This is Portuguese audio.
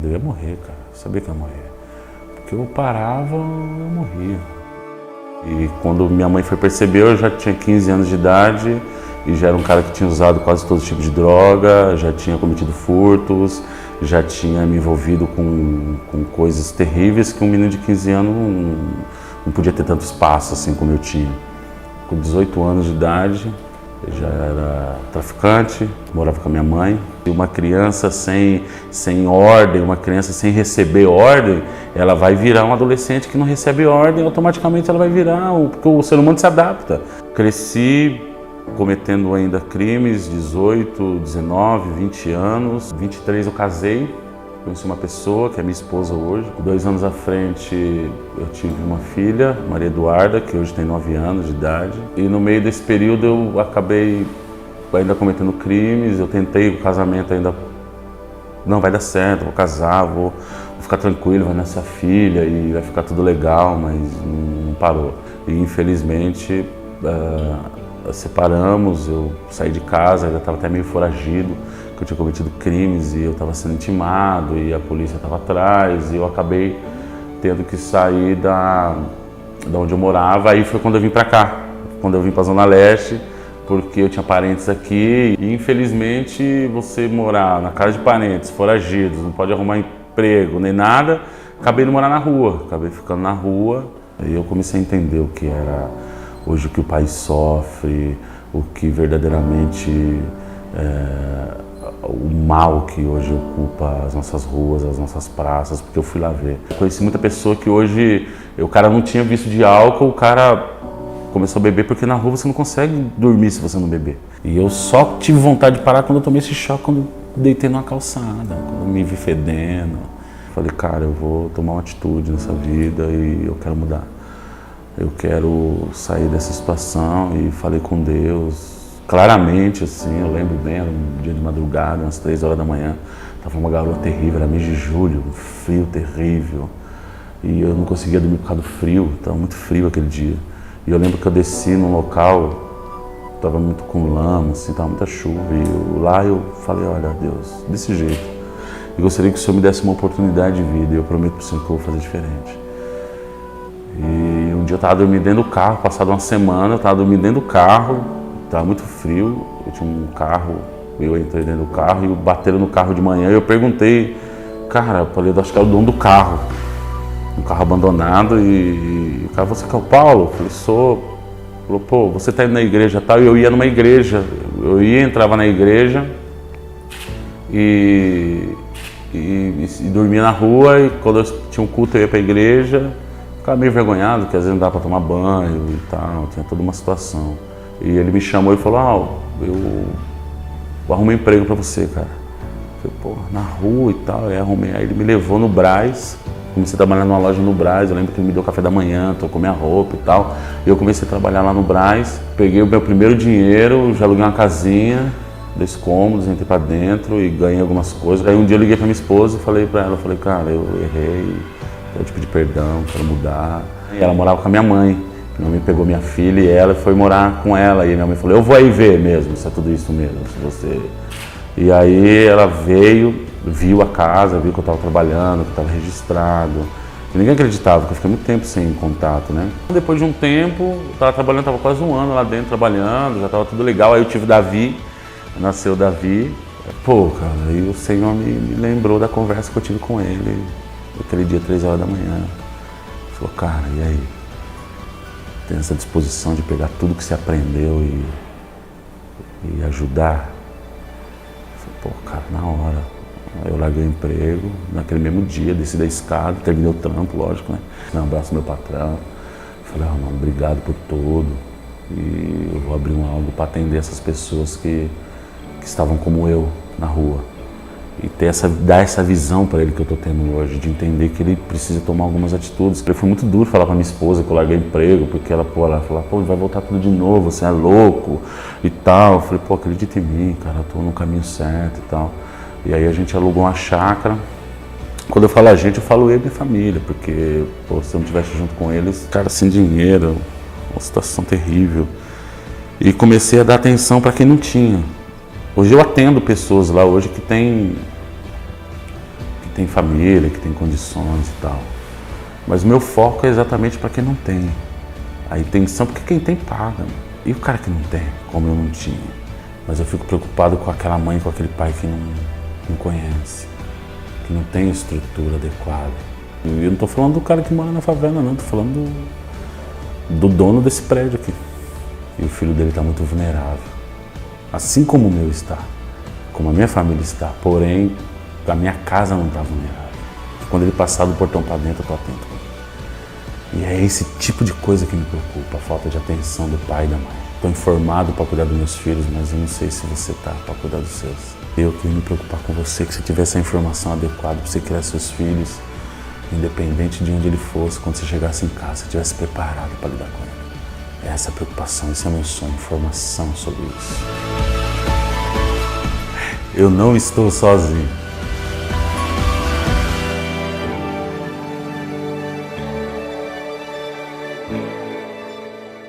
Eu ia morrer, cara. Eu sabia que eu ia morrer. Porque eu parava, eu morria. E quando minha mãe foi perceber, eu já tinha 15 anos de idade e já era um cara que tinha usado quase todo tipo de droga, já tinha cometido furtos, já tinha me envolvido com coisas terríveis que um menino de 15 anos não podia ter tanto espaço assim como eu tinha. Com 18 anos de idade, eu já era traficante, morava com a minha mãe. E uma criança sem ordem, uma criança sem receber ordem, ela vai virar um adolescente que não recebe ordem, automaticamente ela vai virar, porque o ser humano se adapta. Cresci cometendo ainda crimes, 18, 19, 20 anos. 23 eu casei, conheci uma pessoa que é minha esposa hoje. 2 anos à frente eu tive uma filha, Maria Eduarda, que hoje tem 9 anos de idade. E no meio desse período eu acabei ainda cometendo crimes, eu tentei o casamento ainda, não vai dar certo, vou casar, vou ficar tranquilo, vai nascer a filha e vai ficar tudo legal, mas não parou. E infelizmente separamos, eu saí de casa, ainda estava até meio foragido, que eu tinha cometido crimes e eu estava sendo intimado e a polícia estava atrás e eu acabei tendo que sair da onde eu morava. Aí foi quando eu vim para cá, quando eu vim para a Zona Leste, porque eu tinha parentes aqui e infelizmente você morar na casa de parentes, foragidos, não pode arrumar emprego nem nada, acabei de morar na rua, acabei ficando na rua e eu comecei a entender o que era hoje, o que o país sofre, o que verdadeiramente o mal que hoje ocupa as nossas ruas, as nossas praças, porque eu fui lá ver. Eu conheci muita pessoa que hoje, o cara não tinha vício de álcool, o cara começou a beber porque na rua você não consegue dormir se você não beber. E eu só tive vontade de parar quando eu tomei esse choque, quando eu deitei numa calçada, quando eu me vi fedendo. Falei, cara, eu vou tomar uma atitude nessa vida e eu quero mudar. Eu quero sair dessa situação e falei com Deus, claramente assim, eu lembro bem, era um dia de madrugada, umas 3 horas da manhã, tava uma garoa terrível, era mês de julho, um frio terrível. E eu não conseguia dormir por causa do frio, estava muito frio aquele dia. E eu lembro que eu desci num local, estava muito com lama, assim, estava muita chuva. E lá eu falei, olha, Deus, desse jeito. Eu gostaria que o Senhor me desse uma oportunidade de vida. E eu prometo para o Senhor que eu vou fazer diferente. E um dia eu estava dormindo dentro do carro, passado uma semana, eu estava dormindo dentro do carro, estava muito frio. Eu tinha um carro, eu entrei dentro do carro e bateram no carro de manhã. E eu perguntei, cara, eu falei, acho que era o dono do carro. Um carro abandonado e o cara, você que é o Paulo? Eu falei, sou. Falou, pô, você tá indo na igreja tal? E eu ia numa igreja, entrava na igreja e dormia na rua e quando eu tinha um culto eu ia pra igreja, ficava meio envergonhado, porque às vezes não dava pra tomar banho e tal, tinha toda uma situação. E ele me chamou e falou, eu arrumei um emprego pra você, cara. Eu falei, pô, na rua e tal, aí arrumei, aí ele me levou no Brás. Comecei a trabalhar numa loja no Brás, eu lembro que ele me deu café da manhã, trocou minha roupa e tal. E eu comecei a trabalhar lá no Brás, peguei o meu primeiro dinheiro, já aluguei uma casinha, 2 cômodos, entrei pra dentro e ganhei algumas coisas. Aí um dia eu liguei pra minha esposa e falei pra ela, cara, eu errei, quero te pedir perdão, quero mudar. E ela morava com a minha mãe, minha mãe pegou minha filha e ela foi morar com ela. E minha mãe falou, eu vou aí ver mesmo, se é tudo isso mesmo, se você... E aí ela veio, viu a casa, viu que eu estava trabalhando, que estava registrado. E ninguém acreditava, porque eu fiquei muito tempo sem contato, né? Depois de um tempo, eu estava trabalhando, estava quase um ano lá dentro trabalhando, já estava tudo legal. Aí eu tive Davi, nasceu Davi. Pô, cara, aí o Senhor me lembrou da conversa que eu tive com ele, aquele dia, 3 horas da manhã. Ele falou, cara, e aí? Tem essa disposição de pegar tudo que você aprendeu e ajudar? Pô, cara, na hora. Aí eu larguei o emprego, naquele mesmo dia, desci da escada, terminei o trampo, lógico, né? Dei um abraço ao meu patrão. Falei, mano, obrigado por tudo. E eu vou abrir algo para atender essas pessoas que estavam como eu na rua. E dar essa visão para ele que eu tô tendo hoje, de entender que ele precisa tomar algumas atitudes. Foi muito duro falar pra minha esposa que eu larguei o emprego, porque ela falou, pô, vai voltar tudo de novo, você é louco e tal. Eu falei, pô, acredita em mim, cara, eu tô no caminho certo e tal. E aí a gente alugou uma chácara. Quando eu falo a gente, eu falo eu e minha família, porque, pô, se eu não estivesse junto com eles, cara, sem dinheiro, uma situação terrível. E comecei a dar atenção para quem não tinha. Hoje eu atendo pessoas lá hoje que tem família, que tem condições e tal. Mas o meu foco é exatamente para quem não tem. A intenção, porque quem tem paga. E o cara que não tem, como eu não tinha. Mas eu fico preocupado com aquela mãe, com aquele pai que não conhece, que não tem estrutura adequada. E eu não estou falando do cara que mora na favela, não. Estou falando do dono desse prédio aqui. E o filho dele está muito vulnerável. Assim como o meu está, como a minha família está. Porém, a minha casa não está vulnerável. Quando ele passar do portão para dentro, eu estou atento. E é esse tipo de coisa que me preocupa, a falta de atenção do pai e da mãe. Estou informado para cuidar dos meus filhos, mas eu não sei se você está para cuidar dos seus. Eu queria me preocupar com você, que você tiver essa informação adequada para você criar seus filhos, independente de onde ele fosse, quando você chegasse em casa, você estivesse preparado para lidar com ele. Essa é a preocupação, esse é o meu sonho, informação sobre isso. Eu não estou sozinho.